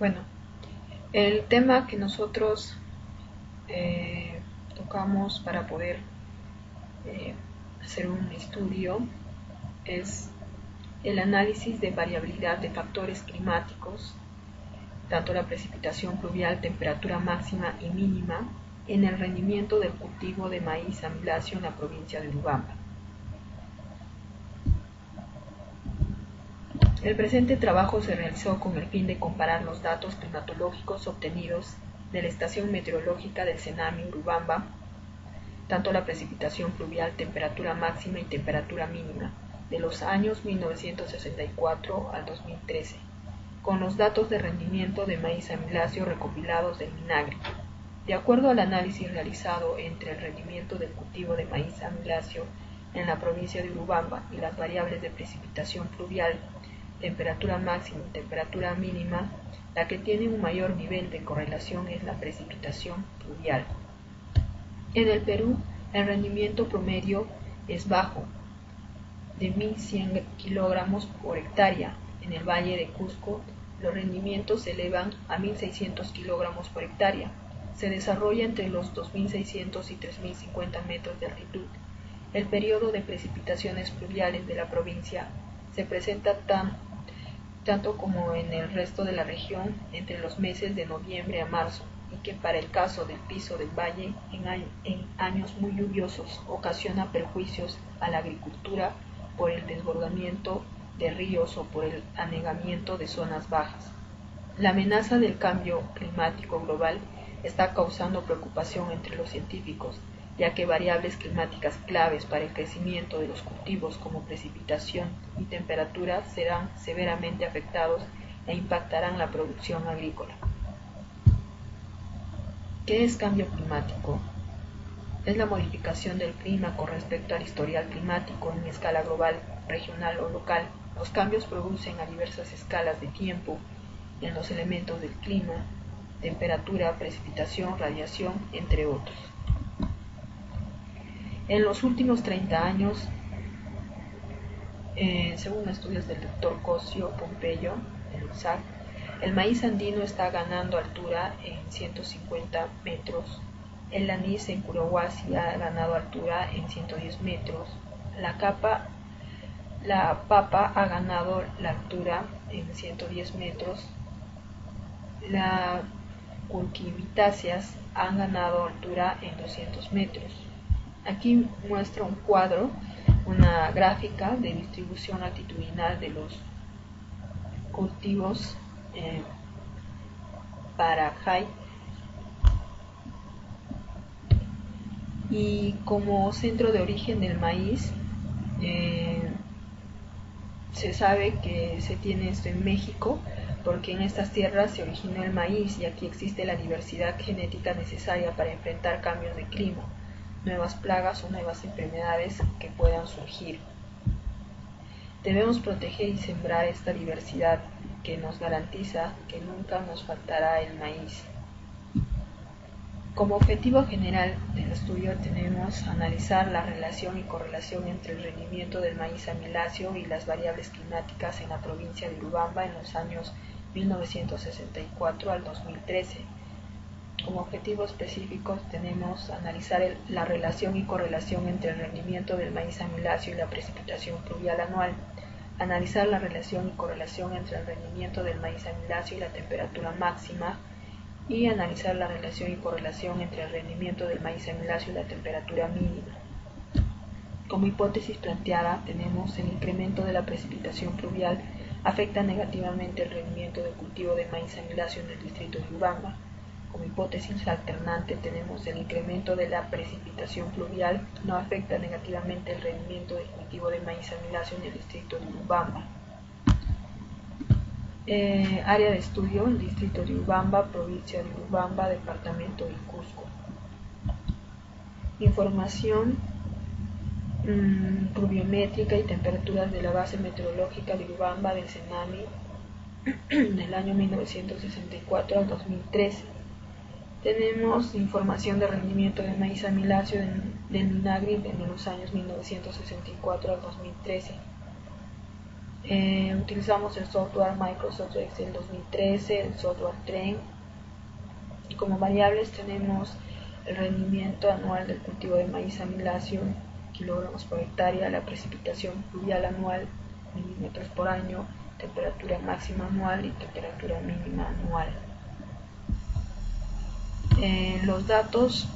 Bueno, el tema que nosotros tocamos para poder hacer un estudio es el análisis de variabilidad de factores climáticos, tanto la precipitación pluvial, temperatura máxima y mínima, en el rendimiento del cultivo de maíz amiláceo en la provincia de Urubamba. El presente trabajo se realizó con el fin de comparar los datos climatológicos obtenidos de la estación meteorológica del Senami Urubamba, tanto la precipitación pluvial, temperatura máxima y temperatura mínima, de los años 1964 al 2013, con los datos de rendimiento de maíz amiláceo recopilados del MINAGRI. De acuerdo al análisis realizado entre el rendimiento del cultivo de maíz amiláceo en la provincia de Urubamba y las variables de precipitación pluvial, temperatura máxima y temperatura mínima, la que tiene un mayor nivel de correlación es la precipitación pluvial. En el Perú, el rendimiento promedio es bajo, de 1.100 kilogramos por hectárea. En el Valle de Cusco, los rendimientos se elevan a 1.600 kilogramos por hectárea. Se desarrolla entre los 2.600 y 3.050 metros de altitud. El periodo de precipitaciones pluviales de la provincia se presenta tanto como en el resto de la región entre los meses de noviembre a marzo, y que para el caso del piso del valle, en años muy lluviosos, ocasiona perjuicios a la agricultura por el desbordamiento de ríos o por el anegamiento de zonas bajas. La amenaza del cambio climático global está causando preocupación entre los científicos, ya que variables climáticas claves para el crecimiento de los cultivos como precipitación y temperatura serán severamente afectados e impactarán la producción agrícola. ¿Qué es cambio climático? Es la modificación del clima con respecto al historial climático en escala global, regional o local. Los cambios producen a diversas escalas de tiempo en los elementos del clima, temperatura, precipitación, radiación, entre otros. En los últimos 30 años, según estudios del Dr. Cosio Pompeyo, del USAC, el maíz andino está ganando altura en 150 metros, el anís en Curohuasi ha ganado altura en 110 metros, la papa ha ganado la altura en 110 metros, las cucurbitaceas han ganado altura en 200 metros. Aquí muestra un cuadro, una gráfica de distribución altitudinal de los cultivos para Jai, y como centro de origen del maíz se sabe que se tiene esto en México porque en estas tierras se originó el maíz y aquí existe la diversidad genética necesaria para enfrentar cambios de clima, nuevas plagas o nuevas enfermedades que puedan surgir. Debemos proteger y sembrar esta diversidad que nos garantiza que nunca nos faltará el maíz. Como objetivo general del estudio tenemos analizar la relación y correlación entre el rendimiento del maíz amiláceo y las variables climáticas en la provincia de Urubamba en los años 1964 al 2013. Como objetivo específico tenemos analizar la relación y correlación entre el rendimiento del maíz amiláceo y la precipitación pluvial anual, analizar la relación y correlación entre el rendimiento del maíz amiláceo y la temperatura máxima, y analizar la relación y correlación entre el rendimiento del maíz amiláceo y la temperatura mínima. Como hipótesis planteada tenemos el incremento de la precipitación pluvial afecta negativamente el rendimiento del cultivo de maíz amiláceo en el distrito de Urubamba. Como hipótesis alternante tenemos el incremento de la precipitación pluvial no afecta negativamente el rendimiento del cultivo de maíz amiláceo en el distrito de Urubamba. Área de estudio, el distrito de Urubamba, provincia de Urubamba, departamento de Cusco. Información pluviométrica y temperaturas de la base meteorológica de Urubamba del Senami del año 1964 al 2013. Tenemos información de rendimiento de maíz amiláceo del MINAGRI en los años 1964 al 2013. Utilizamos el software Microsoft Excel 2013, el software Trend. Y como variables tenemos el rendimiento anual del cultivo de maíz amiláceo, kilogramos por hectárea, la precipitación pluvial anual, milímetros por año, temperatura máxima anual y temperatura mínima anual. Los datos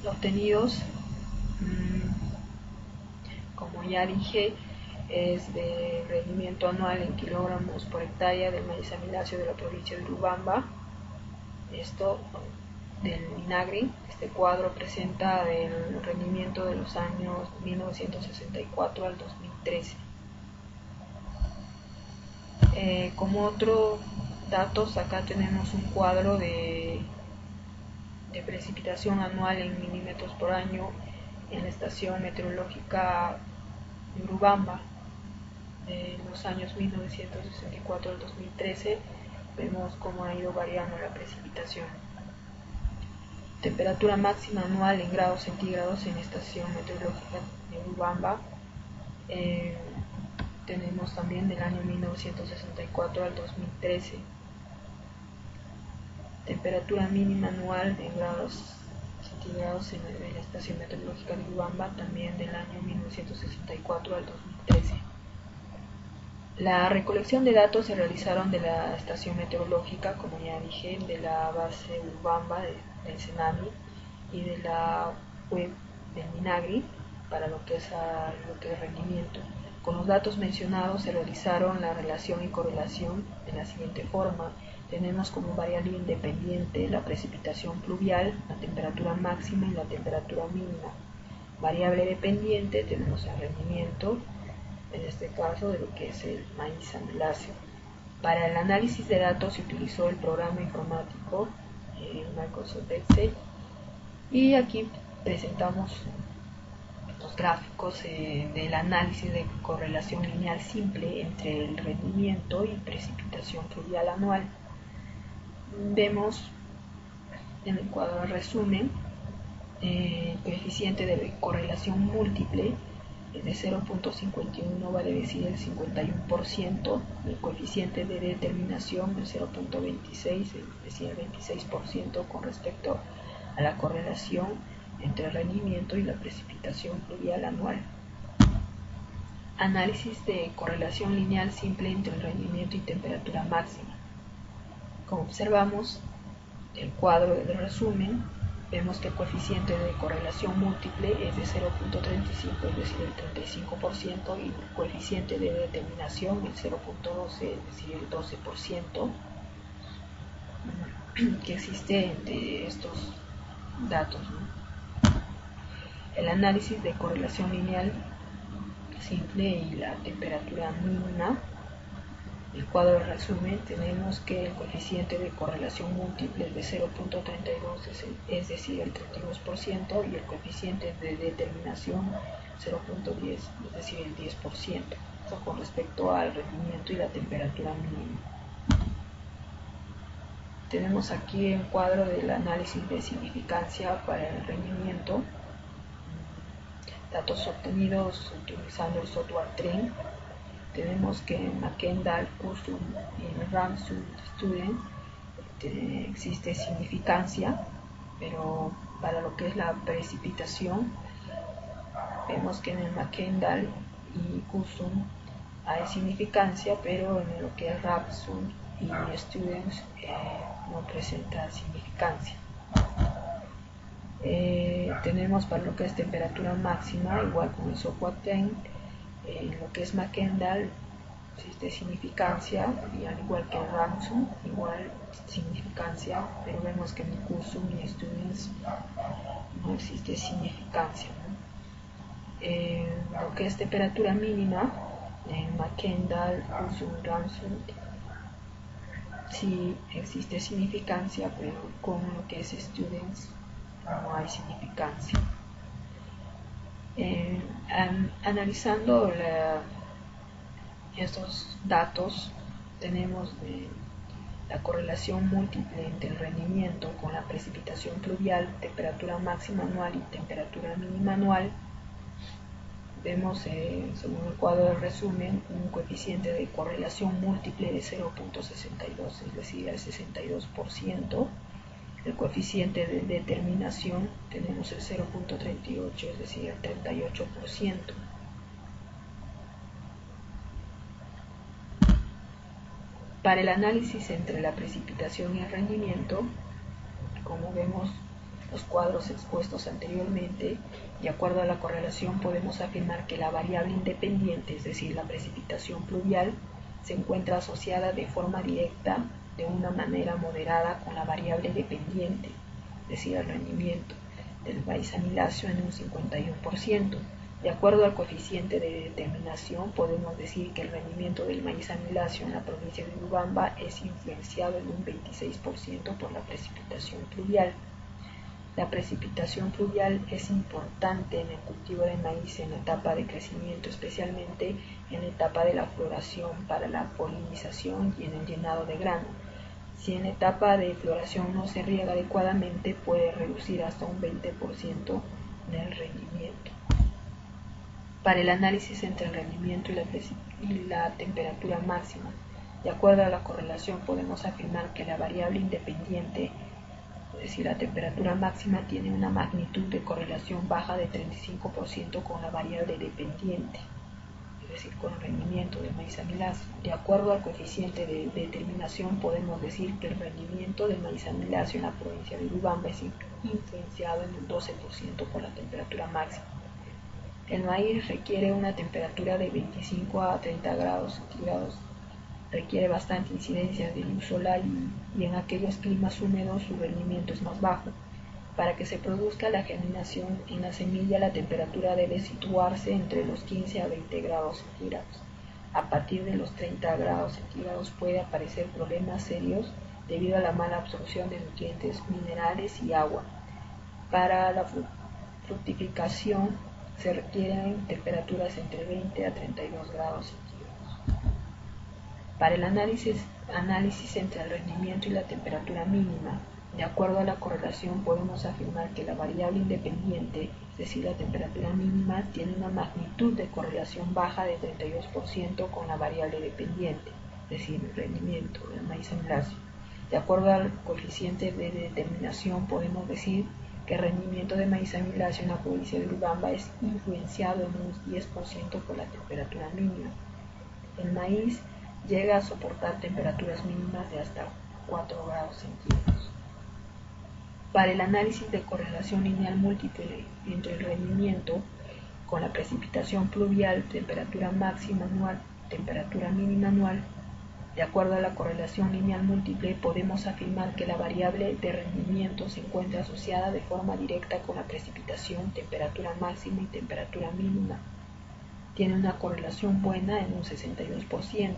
obtenidos, como ya dije, es de rendimiento anual en kilogramos por hectárea del maíz amiláceo de la provincia de Urubamba. Esto del INAGRI. Este cuadro presenta el rendimiento de los años 1964 al 2013. Como otros datos, acá tenemos un cuadro de precipitación anual en milímetros por año en la estación meteorológica de Urubamba de los años 1964 al 2013. Vemos cómo ha ido variando la precipitación. Temperatura máxima anual en grados centígrados en la estación meteorológica de Urubamba. Tenemos también del año 1964 al 2013. Temperatura mínima anual en grados centígrados en la estación meteorológica de Urubamba, también del año 1964 al 2013. La recolección de datos se realizaron de la estación meteorológica, como ya dije, de la base Urubamba del CENAMI y de la web del MINAGRI para lo que es rendimiento. Con los datos mencionados se realizaron la relación y correlación de la siguiente forma. Tenemos como variable independiente la precipitación pluvial, la temperatura máxima y la temperatura mínima. Variable dependiente tenemos el rendimiento, en este caso de lo que es el maíz amiláceo. Para el análisis de datos se utilizó el programa informático Microsoft Excel, y aquí presentamos los gráficos del análisis de correlación lineal simple entre el rendimiento y precipitación pluvial anual. Vemos en el cuadro de resumen el coeficiente de correlación múltiple es de 0.51, vale decir el 51%, el coeficiente de determinación es 0.26, es decir el 26% con respecto a la correlación entre el rendimiento y la precipitación pluvial anual. Análisis de correlación lineal simple entre el rendimiento y temperatura máxima. Como observamos el cuadro del resumen, vemos que el coeficiente de correlación múltiple es de 0.35, es decir, el 35%, y el coeficiente de determinación es 0.12, es decir, el 12%, que existe entre estos datos, ¿no? El análisis de correlación lineal simple y la temperatura mínima. El cuadro de resumen, tenemos que el coeficiente de correlación múltiple es de 0.32, es decir, el 32%, y el coeficiente de determinación 0.10, es decir, el 10%, esto con respecto al rendimiento y la temperatura mínima. Tenemos aquí el cuadro del análisis de significancia para el rendimiento, datos obtenidos utilizando el software Trend. Tenemos que en McKendall, Custom y en Ramsung Student existe significancia, pero para lo que es la precipitación, vemos que en el McKendall y Custom hay significancia, pero en lo que es Ramsung y Students no presenta significancia. Tenemos para lo que es temperatura máxima, igual con el software Trend. En lo que es McKendall existe significancia, y al igual que en Ramsung, igual significancia, pero vemos que en Custom y Students no existe significancia, ¿no? Lo que es temperatura mínima, en McKendall, Custom, Ramsung, sí existe significancia, pero con lo que es Students no hay significancia. Analizando estos datos, tenemos la correlación múltiple entre el rendimiento con la precipitación pluvial, temperatura máxima anual y temperatura mínima anual. Vemos, según el cuadro de resumen, un coeficiente de correlación múltiple de 0.62, es decir, el 62%. El coeficiente de determinación tenemos el 0.38, es decir, el 38%. Para el análisis entre la precipitación y el rendimiento, como vemos los cuadros expuestos anteriormente, de acuerdo a la correlación podemos afirmar que la variable independiente, es decir, la precipitación pluvial, se encuentra asociada de forma directa de una manera moderada con la variable dependiente, es decir, el rendimiento del maíz amiláceo en un 51%. De acuerdo al coeficiente de determinación, podemos decir que el rendimiento del maíz amiláceo en la provincia de Urubamba es influenciado en un 26% por la precipitación pluvial. La precipitación pluvial es importante en el cultivo de maíz en la etapa de crecimiento, especialmente en la etapa de la floración para la polinización y en el llenado de grano. Si en la etapa de floración no se riega adecuadamente, puede reducir hasta un 20% en el rendimiento. Para el análisis entre el rendimiento y la temperatura máxima, de acuerdo a la correlación podemos afirmar que la variable independiente, es decir, la temperatura máxima, tiene una magnitud de correlación baja de 35% con la variable dependiente, es decir, con el rendimiento del maíz amiláceo. De acuerdo al coeficiente de determinación podemos decir que el rendimiento del maíz amiláceo en la provincia de Urubamba es influenciado en un 12% por la temperatura máxima. El maíz requiere una temperatura de 25 a 30 grados centígrados, requiere bastante incidencia de luz solar y en aquellos climas húmedos su rendimiento es más bajo. Para que se produzca la germinación en la semilla, la temperatura debe situarse entre los 15 a 20 grados centígrados. A partir de los 30 grados centígrados puede aparecer problemas serios debido a la mala absorción de nutrientes, minerales y agua. Para la fructificación se requieren temperaturas entre 20 a 32 grados centígrados. Para el análisis entre el rendimiento y la temperatura mínima, de acuerdo a la correlación podemos afirmar que la variable independiente, es decir, la temperatura mínima, tiene una magnitud de correlación baja de 32% con la variable dependiente, es decir, el rendimiento del maíz amiláceo. De acuerdo al coeficiente de determinación podemos decir que el rendimiento de maíz amiláceo en la provincia de Urubamba es influenciado en un 10% por la temperatura mínima. El maíz llega a soportar temperaturas mínimas de hasta 4 grados centígrados. Para el análisis de correlación lineal múltiple entre el rendimiento con la precipitación pluvial, temperatura máxima anual, temperatura mínima anual, de acuerdo a la correlación lineal múltiple, podemos afirmar que la variable de rendimiento se encuentra asociada de forma directa con la precipitación, temperatura máxima y temperatura mínima. Tiene una correlación buena en un 62%,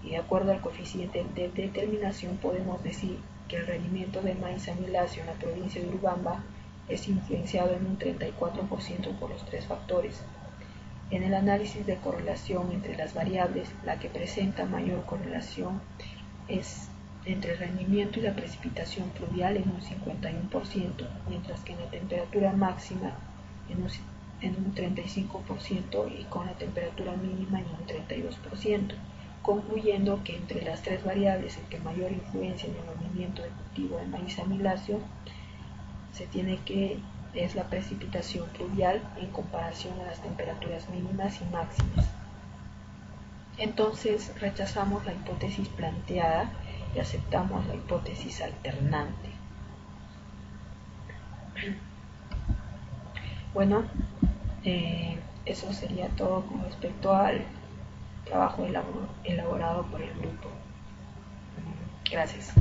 y de acuerdo al coeficiente de determinación podemos decir que el rendimiento del maíz amiláceo en la provincia de Urubamba es influenciado en un 34% por los tres factores. En el análisis de correlación entre las variables, la que presenta mayor correlación es entre el rendimiento y la precipitación pluvial en un 51%, mientras que en la temperatura máxima en un 35% y con la temperatura mínima en un 32%, concluyendo que entre las tres variables el que mayor influencia en el rendimiento de cultivo del maíz amiláceo es la precipitación pluvial en comparación a las temperaturas mínimas y máximas. Entonces rechazamos la hipótesis planteada y aceptamos la hipótesis alternante. Bueno, eso sería todo con respecto al trabajo elaborado por el grupo. Gracias.